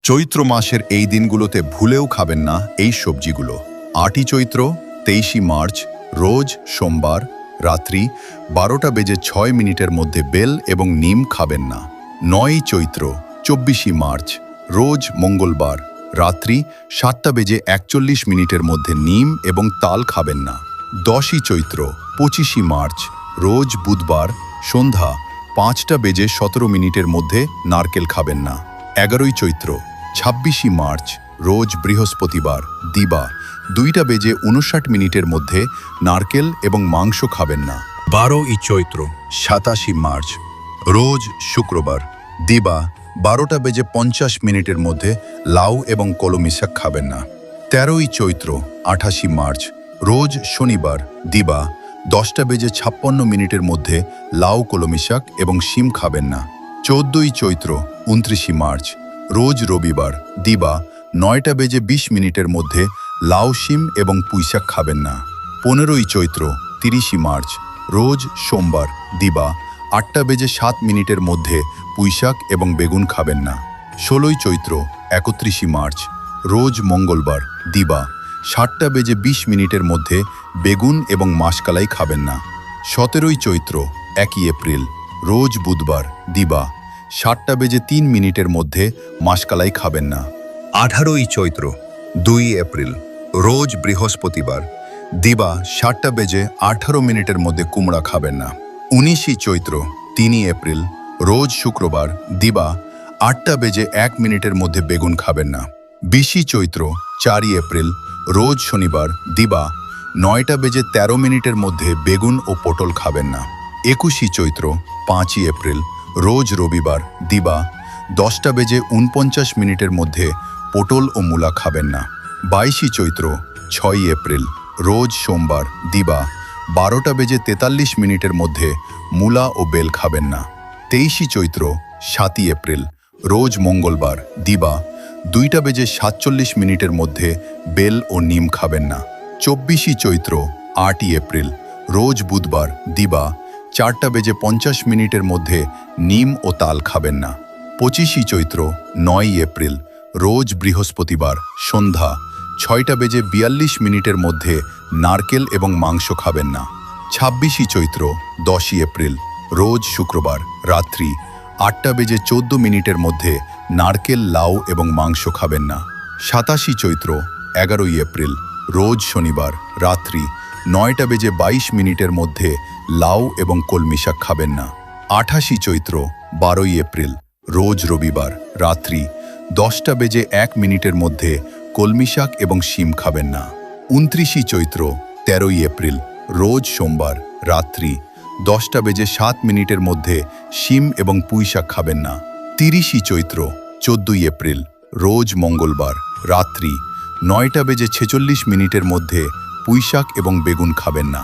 চৈত্র মাসের এই দিনগুলোতে ভুলেও খাবেন না এই সবজিগুলো। ৮ই চৈত্র ২৩ মার্চ রোজ সোমবার রাত্রি ১২:০৬ মধ্যে বেল এবং নিম খাবেন না। ৯ই চৈত্র ২৪ মার্চ রোজ মঙ্গলবার রাত্রি ৭:৪১ মধ্যে নিম এবং তাল খাবেন না। ১০ই চৈত্র ২৫ মার্চ রোজ বুধবার সন্ধ্যা ৫:১৭ মধ্যে নারকেল খাবেন না। ১১ই চৈত্র ২৬ মার্চ রোজ বৃহস্পতিবার দিবা ২:৫৯ মধ্যে নারকেল এবং মাংস খাবেন না। ১২ই চৈত্র ২৭ মার্চ রোজ শুক্রবার দিবা ১২:৫০ মধ্যে লাউ এবং কলমি শাক খাবেন না। ১৩ই চৈত্র ২৮ মার্চ রোজ শনিবার দিবা ১০:৫৬ মধ্যে লাউ কলমি শাক এবং শিম খাবেন না। ১৪ই চৈত্র ২৯ মার্চ রোজ রবিবার দিবা ৯:২০ মধ্যে লাউ শিম এবং পুঁইশাক খাবেন না। ১৫ই চৈত্র ৩০ মার্চ রোজ সোমবার দিবা ৮:০৭ মধ্যে পুঁইশাক এবং বেগুন খাবেন না। ১৬ই চৈত্র ৩১ মার্চ রোজ মঙ্গলবার দিবা ৭:২০ মধ্যে বেগুন এবং মাশকালাই খাবেন না। ১৭ই চৈত্র ১ এপ্রিল রোজ বুধবার দিবা ৭:০৩ মধ্যে মাশকালাই খাবেন না। ১৮ই চৈত্র ২ এপ্রিল রোজ বৃহস্পতিবার দিবা ৭:১৮ মধ্যে কুমড়া খাবেন না। ১৯ই চৈত্র ৩ এপ্রিল রোজ শুক্রবার দিবা ৮:০১ মধ্যে বেগুন খাবেন না। ২০ই চৈত্র ৪ এপ্রিল রোজ শনিবার দিবা ৯:১৩ মধ্যে বেগুন ও পটল খাবেন না। ২১ই চৈত্র ৫ এপ্রিল রোজ রবিবার দিবা ১০:৪৯ মধ্যে পটল ও মূলা খাবেন না। ২২ই চৈত্র ৬ এপ্রিল রোজ সোমবার দিবা ১২:৪৩ মধ্যে মূলা ও বেল খাবেন না। ২৩ই চৈত্র ৭ এপ্রিল রোজ মঙ্গলবার দিবা ২:৪৭ মধ্যে বেল ও নিম খাবেন না। ২৪ই চৈত্র ৮ এপ্রিল রোজ বুধবার দিবা ৪:৫০ মধ্যে নিম ও তাল খাবেন না। ২৫ই চৈত্র ৯ এপ্রিল রোজ বৃহস্পতিবার সন্ধ্যা ৬:৪২ মধ্যে নারকেল এবং মাংস খাবেন না। ২৬ই চৈত্র ১০ এপ্রিল রোজ শুক্রবার রাত্রি ৮:১৪ মধ্যে নারকেল লাউ এবং মাংস খাবেন না। ২৭ই চৈত্র ১১ এপ্রিল রোজ শনিবার রাত্রি ৯:২২ মধ্যে লাউ এবং কলমি শাক খাবেন না। ২৮ই চৈত্র ১২ এপ্রিল রোজ রবিবার রাত্রি ১০:০১ মধ্যে কলমি শাক এবং শিম খাবেন না। ২৯ই চৈত্র ১৩ এপ্রিল রোজ সোমবার রাত্রি ১০:০৭ মধ্যে শিম এবং পুঁই শাক খাবেন না। ৩০ই চৈত্র ১৪ এপ্রিল রোজ মঙ্গলবার রাত্রি ৯:৪৬ মধ্যে পুঁই শাক এবং বেগুন খাবেন না।